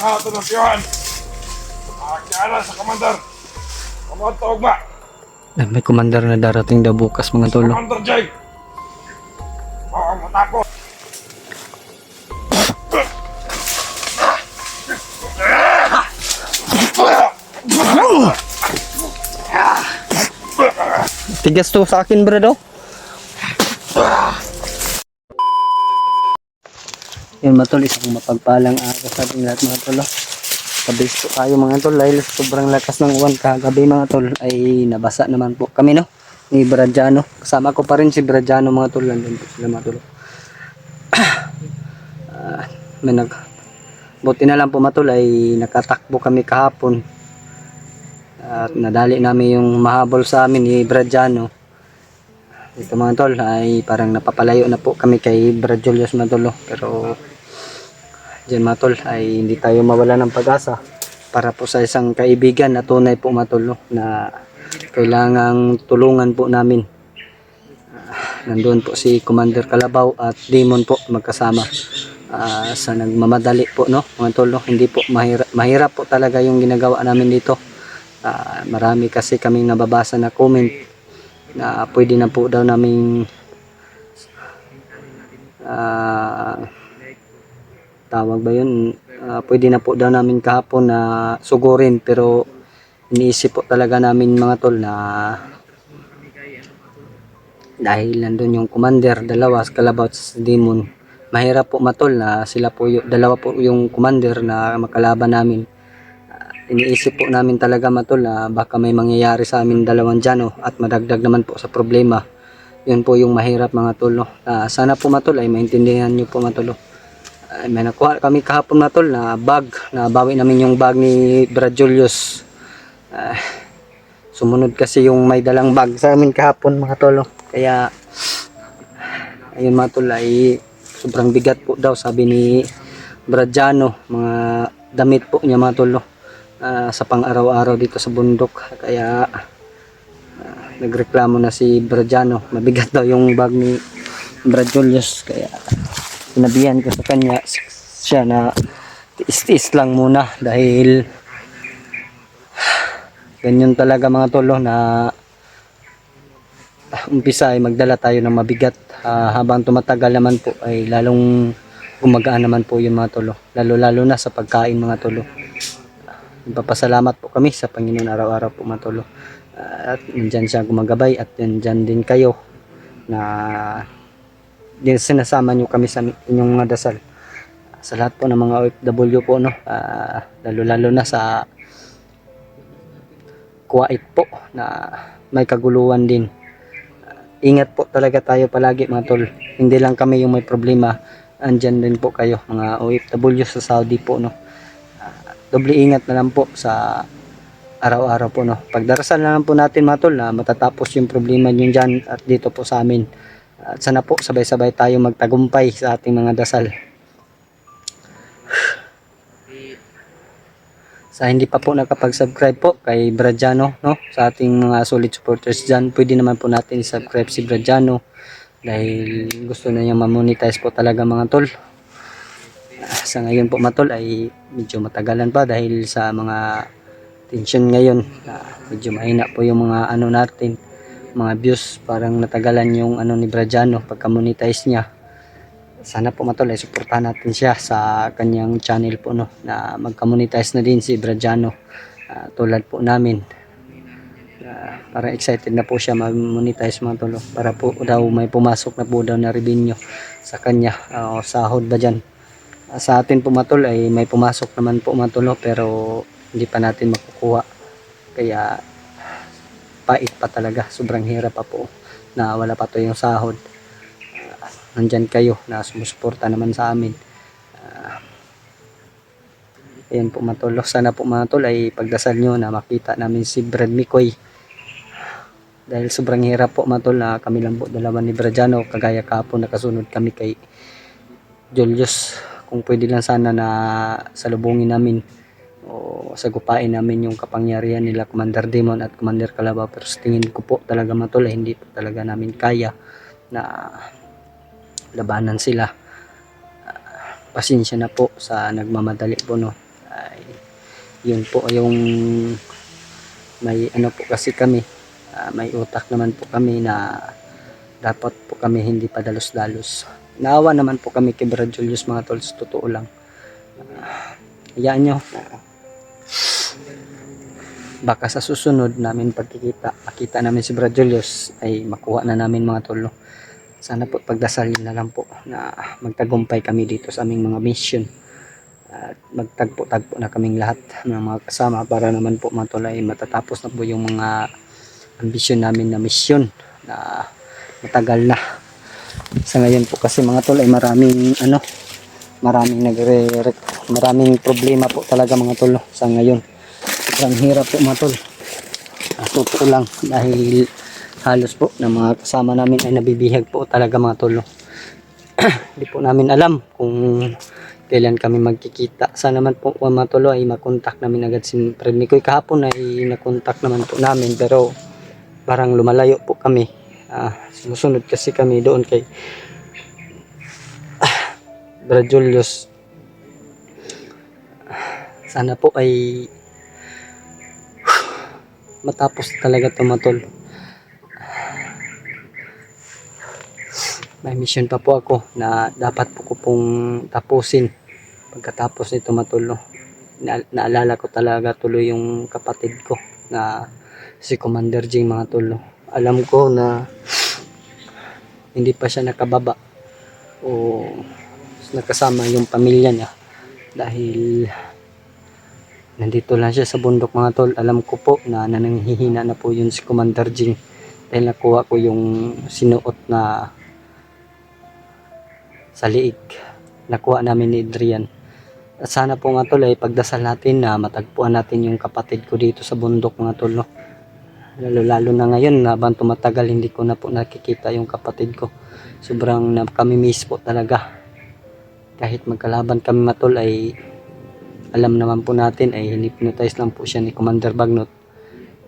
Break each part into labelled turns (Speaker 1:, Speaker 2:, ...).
Speaker 1: nakato ng piyon. Nakakiyala sa komandar. Kamot tawag ba?
Speaker 2: May komandar na darating daw bukas mga tol.
Speaker 1: Komandar Jay. Oo, matapos.
Speaker 2: Tigas to sa akin bro daw. Yun mga tol, isang mapagpalang araw sa ating lahat mga tol. Pabilis po tayo mga tol dahil sobrang lakas ng uwan kagabi mga tol ay nabasa naman po kami no ni Bradiano. Kasama ko pa rin si Bradiano mga tol. Nandun po sila mga tol. May buti na lang po mga tol ay nakatakbo kami kahapon. At nadali namin yung mahabol sa amin ni Bradiano. Ito mga tol ay parang napapalayo na po kami kay Brad Julius mga tol. Pero dyan mga tol ay hindi tayo mawala ng pag-asa para po sa isang kaibigan na tunay po mga tol na kailangang tulungan po namin. Nandun po si Commander Kalabaw at Demon po magkasama sa nagmamadali po no mga tol. Hindi po mahirap po talaga yung ginagawa namin dito. Marami kasi kaming nababasa na comment na pwede na po daw naming tawag ba yun, pwede na po daw namin kahapon na sugurin, pero iniisip po talaga namin mga tol na dahil nandun yung commander dalawa sa Kalabaw at sa Demon, mahirap po matol na sila po dalawa po yung commander na makalaban namin. Iniisip po namin talaga matol na baka may mangyayari sa amin dalawang dyan at madagdag naman po sa problema. Yun po yung mahirap mga tol no. Sana po matol ay maintindihan nyo po matol. May nakuha kami kahapon matol na bag, na bawi namin yung bag ni Brad Julius. Sumunod kasi yung may dalang bag sa amin kahapon mga tol no. Kaya ayun mga tol ay sobrang bigat po daw sabi ni Bradiano, mga damit po niya mga tol no. Sa pang-araw-araw dito sa bundok, kaya nagreklamo na si Bradiano, mabigat daw yung bag ni Brad Julius, kaya sinabihan ko sa kanya siya na tiis-tiis lang muna dahil ganyan talaga mga tolo na umpisa ay magdala tayo ng mabigat, habang tumatagal naman po ay lalong gumagaan naman po yung mga tolo, lalo na sa pagkain mga tolo. Nagpapasalamat po kami sa Panginoon araw-araw po mga tolo. At nandyan siya gumagabay at nandyan din kayo na din sinasama nyo kami sa inyong mga dasal. Sa lahat po ng mga OFW po no, lalo na sa Kuwait po na may kaguluhan din. Ingat po talaga tayo palagi mga tol. Hindi lang kami yung may problema, andyan din po kayo mga OFW sa Saudi po no. Doble ingat na lang po sa araw-araw po no. Pagdarasal na lang po natin mga tol na matatapos yung problema nyo dyan at dito po sa amin. At sana po sabay-sabay tayo magtagumpay sa ating mga dasal. Sa hindi pa po nakapag-subscribe po kay Bradiano no, sa ating mga solid supporters dyan, pwede naman po natin i-subscribe si Bradiano dahil gusto na niya ma-monetize po talaga mga tol. Sa ngayon po matol ay medyo matagalan pa dahil sa mga tension ngayon. Medyo mahina po yung mga ano natin, mga views, parang natagalan yung ano ni Bradiano pagka monetize niya. Sana po matol ay suportahan natin siya sa kanyang channel po no, na magka-monetize na din si Bradiano, tulad po namin. Parang excited na po siya mag-monetize mga tol, para po daw may pumasok na po daw na revenue sa kanya, o sahod ba dyan. Sa atin po matol ay may pumasok naman po matol, pero hindi pa natin makukuha, kaya pait pa talaga, sobrang hirap pa po na wala pa to yung sahod. Nandyan kayo na sumusuporta naman sa amin. Ayan po matol, sana po matol ay pagdasal nyo na makita namin si Brad Mikoy, dahil sobrang hirap po matol na kami lang po dalawa ni Bradiano, kagaya kahapon nakasunod kami kay Julius. Kung pwede lang sana na salubungin namin o sagupain namin yung kapangyarihan nila Commander Demon at Commander Kalabaw, pero sa tingin ko po talaga matol ay hindi po talaga namin kaya na labanan sila. Pasensya na po sa nagmamadali po no. Ay, yun po yung may ano po kasi kami, may utak naman po kami na dapat po kami hindi padalos-dalos. Naawa naman po kami kay Brad Julius mga tol, sa totoo lang. Hayaan nyo, baka sa susunod namin pagkikita, makita namin si Brad Julius ay makuha na namin mga tol. Sana po pagdasalin na lang po na magtagumpay kami dito sa aming mga mission. At magtagpo-tagpo na kaming lahat ng mga kasama para naman po mga tol ay matatapos na po yung mga ambisyon namin na mission na matagal na. Sa ngayon po kasi mga tol ay maraming maraming problema po talaga mga tol sa ngayon. Sobrang hirap po mga tol. Totoo lang dahil halos po na mga kasama namin ay nabibihag po talaga mga tol. Hindi po namin alam kung kailan kami magkikita. Sana naman po mga tol ay makontak namin agad si Fred Mikoy. Kahapon ay nakontak naman po namin pero parang lumalayo po kami. Sumusunod kasi kami doon kay Brad Julius. Sana po ay matapos talaga ito mga tol. May mission pa po ako na dapat po ko pong tapusin pagkatapos nito matulong. Naalala ko talaga tuloy yung kapatid ko na si Commander Jing mga tulo. Alam ko na hindi pa siya nakababa o nakasama yung pamilya niya dahil nandito lang siya sa bundok mga tol. Alam ko po na nananghihina na po yun si Commander Jing dahil nakuha ko yung sinuot na sa liig, nakuha namin ni Adrian. At sana po nga tol ay pagdasal natin na matagpuan natin yung kapatid ko dito sa bundok mga tol, no? Lalo na ngayon na habang tumatagal hindi ko na po nakikita yung kapatid ko. Sobrang kami miss po talaga. Kahit magkalaban kami matol ay alam naman po natin ay hinipnotize lang po siya ni Commander Bagnot.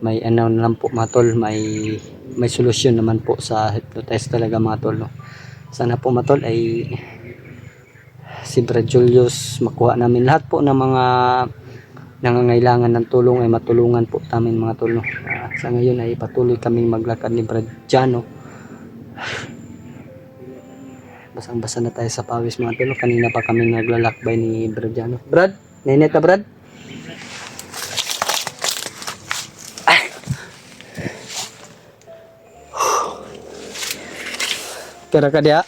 Speaker 2: May ano lang po mga tol, may solusyon naman po sa hypnotize talaga mga tol, no? Sana po matol ay si Brad Julius makuha namin lahat po ng mga nangangailangan ng tulong ay matulungan po namin mga tol. Sa ngayon ay patuloy kaming maglakad ni Brad Jano. Basang-basa na tayo sa pawis mga tol. Kanina pa kami naglalakbay ni Brad Jano. Brad, nainit ka Brad? Kira ka dia.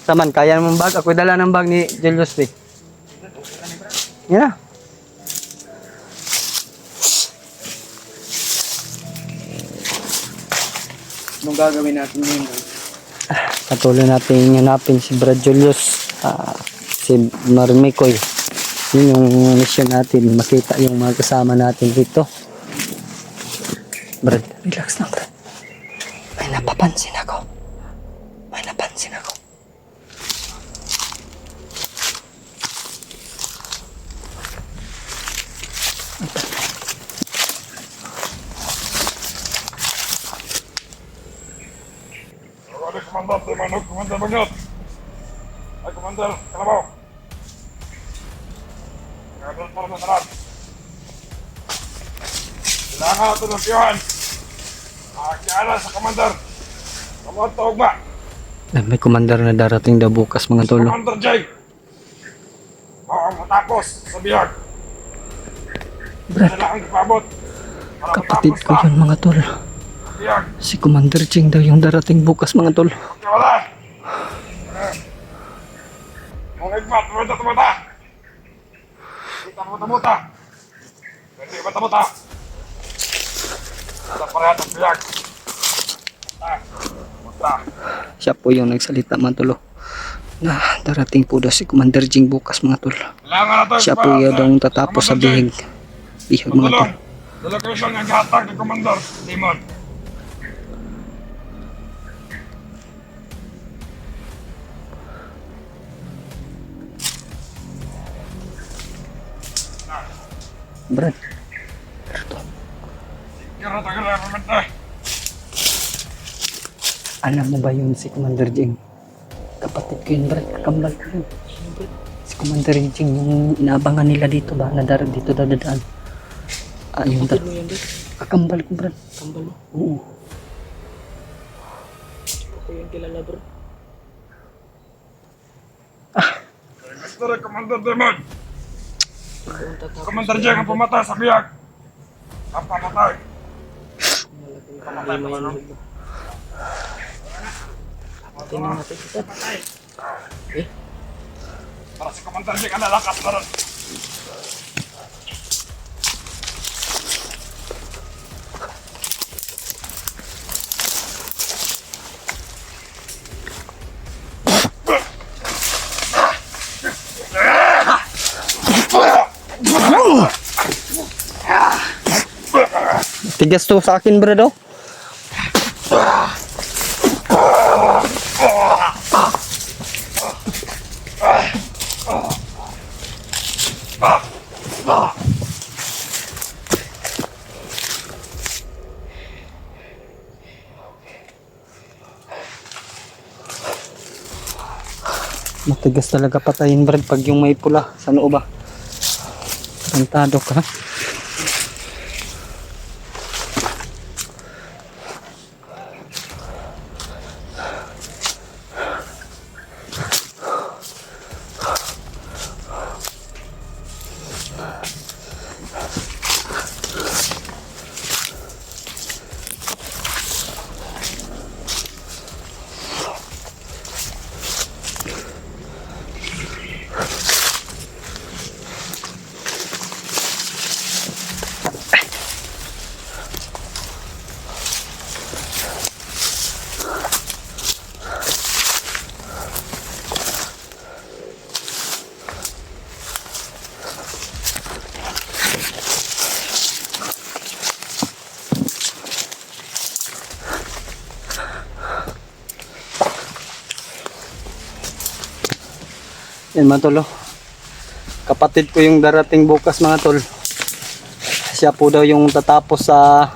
Speaker 2: Saman, kaya mong bag? Ako'y dala ng bag ni Julius Vic. Yan na.
Speaker 3: Anong gagawin natin ngayon?
Speaker 2: Patuloy natin hanapin si Brad Julius, si Marmikoy. Yun yung mission natin, makita yung mga kasama natin dito. Brad, relax na Brad. May napapansin ako. May napansin ako.
Speaker 1: Ada Komandan Temanuk, Komandan Bagnot. Ay, Komandan Kalabaw. Komandan para sa sarap. Kailangan natin ng piyahan. Kiala sa Komandan. Kamot tawag ba?
Speaker 2: May commander na darating daw bukas mga tolo.
Speaker 1: Komandan Jay. Matapos sa biyag.
Speaker 2: Brad,
Speaker 1: Kailangan kapabot.
Speaker 2: kapatid ko yun mga tol.
Speaker 1: Biyag.
Speaker 2: Si Commander Ching daw yung darating bukas mga tol.
Speaker 1: Wala. Mga igmat, tumata. Kita muta-muta. Pwede muta-muta. Ada parehat ang biyag. Muta.
Speaker 2: Siya po yung nagsalita mga tolo. Na darating po daw si Commander Jing bukas mga tol.
Speaker 1: Kailangan natin.
Speaker 2: Siya po yung daw tatapos sa bihag. Bihag mga tol.
Speaker 1: Sa lokasyon ng gatag ni Commander Limon.
Speaker 2: Brad,
Speaker 1: Kira tagal pamatay.
Speaker 2: alam mo ba yun si Commander Jing? Kapatid ko yun Brad, kakambal ko yun. Si Commander Jing, yung inaabangan nila dito ba? Dito dadaan. Yung
Speaker 3: Ano yan, Brad?
Speaker 2: kakambal ko, Brad.
Speaker 3: Kambal mo.
Speaker 2: Oo.
Speaker 3: Ako yung kilala, bro.
Speaker 1: Gusto rin, Commander Demon.
Speaker 3: Doon tatapos.
Speaker 1: Commander Jeng ang pumatay sa biyag. Ang pamatay.
Speaker 3: Malaking problema yan, bro. Patay na natin ito. Eh?
Speaker 1: Para si Commander Jeng ang lalakas na rin.
Speaker 2: Tigas to sa akin, Brad, oh. Matigas talaga patayin, Brad, pag yung may pula sa noo ba. Tantado ka. Yan mga tol, oh. Kapatid ko yung darating bukas mga tol. Siya po daw yung tatapos sa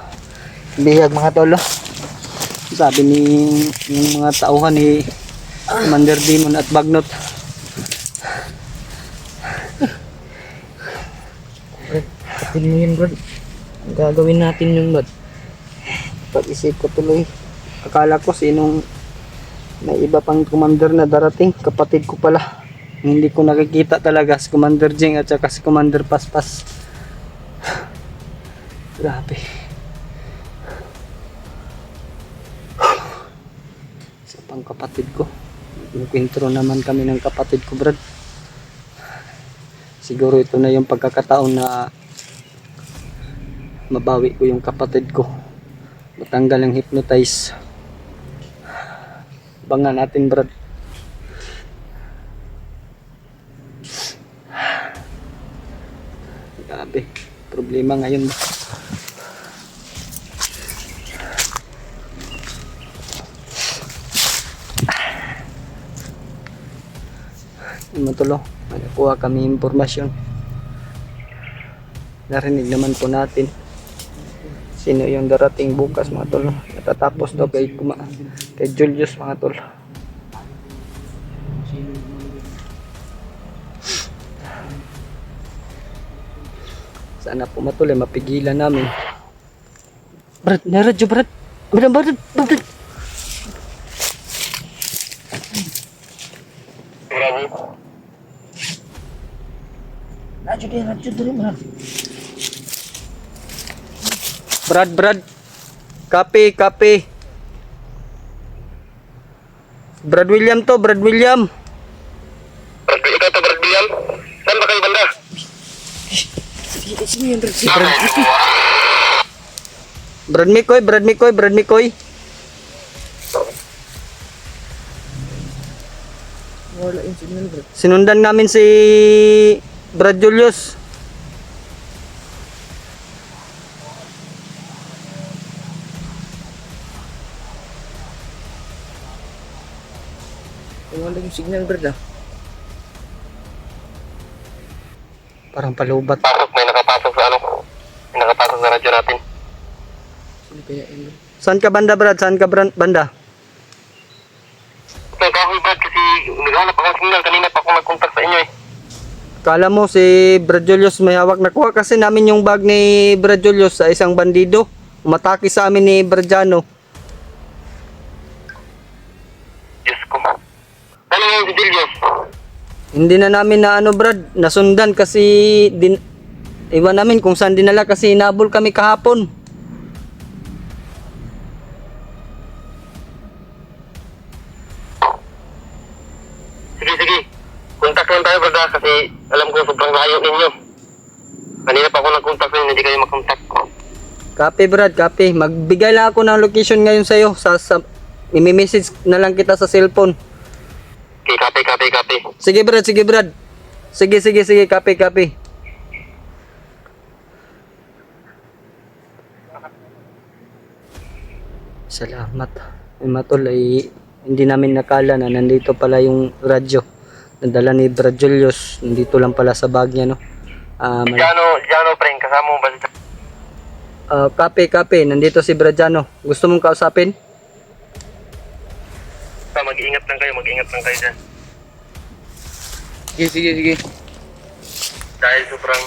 Speaker 2: bihag mga tol, oh. Sabi ni yung mga tauhan ni Commander Demon at Bagnot.
Speaker 3: Kapatid mo yun, bro. Gagawin natin yun, bro.
Speaker 2: Pag-isip ko tuloy. Akala ko sinong may iba pang commander na darating. Kapatid ko pala. Hindi ko nakikita talaga si Commander Jing at saka si Commander Paspas. Grabe. Isa pang kapatid ko. Nagkwentro naman kami ng kapatid ko, Brad. Siguro ito na yung pagkakataon na mabawi ko yung kapatid ko. Matanggal ang hypnotize. Bangan natin, Brad. Grabe. Problema ngayon. Matulo. May nakuha kami impormasyon. Narinig naman po natin sino yung darating bukas mga tol. Natatapos daw kay Julius mga tol. Sana po matuloy mapigilan namin. Brad, naradyo Brad. Brad. Radyo dali Brad. Brad. Copy. Brad William to, Brad William.
Speaker 4: Ikaw to, Brad William? Saan ba kayo banda?
Speaker 3: Sino yun, bro? Si
Speaker 2: Brad Mikoy.
Speaker 3: Wala yung signal, bro.
Speaker 2: Sinundan namin si Brad Julius.
Speaker 3: Wala yung signal, bro, ah.
Speaker 2: Parang palubat.
Speaker 4: Pasok, may nakapasok sa ano? May nakapasok sa radyo natin.
Speaker 3: Sino kaya yun, bro?
Speaker 2: Saan ka banda, Brad? Banda?
Speaker 4: May kahoy, Brad, kasi naghanap ako ng signal. Kanina pa ako nag-contact sa inyo eh.
Speaker 2: Kala mo si Brad Julius may hawak. Nakuha kasi namin yung bag ni Brad Julius sa isang bandido. Umatake sa amin ni Bradiano.
Speaker 4: Diyos ko. Ano yung si Julius?
Speaker 2: Hindi na namin na ano Brad, nasundan kasi iwan namin kung saan dinala kasi inabol kami kahapon.
Speaker 4: Sige, sige. Kontak lang tayo, brada, kasi alam ko sobrang layo ninyo. Kanina pa ako nag-contact ninyo, hindi kayo makontak.
Speaker 2: Copy Brad, copy. Magbigay lang ako ng location ngayon sa'yo. Imi-message na lang kita sa cellphone.
Speaker 4: Okay, copy.
Speaker 2: Sige Brad, sige Brad. Sige, copy, copy. Salamat. Ay matol ay hindi namin nakala na nandito pala yung radyo. Nadala ni Brad Julius. Nandito lang pala sa bag niya, no?
Speaker 4: Jano, friend, kasama mo ba si
Speaker 2: Copy. Nandito si Bradiano. Gusto mong kausapin?
Speaker 4: Mag-iingat lang kayo dyan.
Speaker 3: Sige.
Speaker 4: Dahil sobrang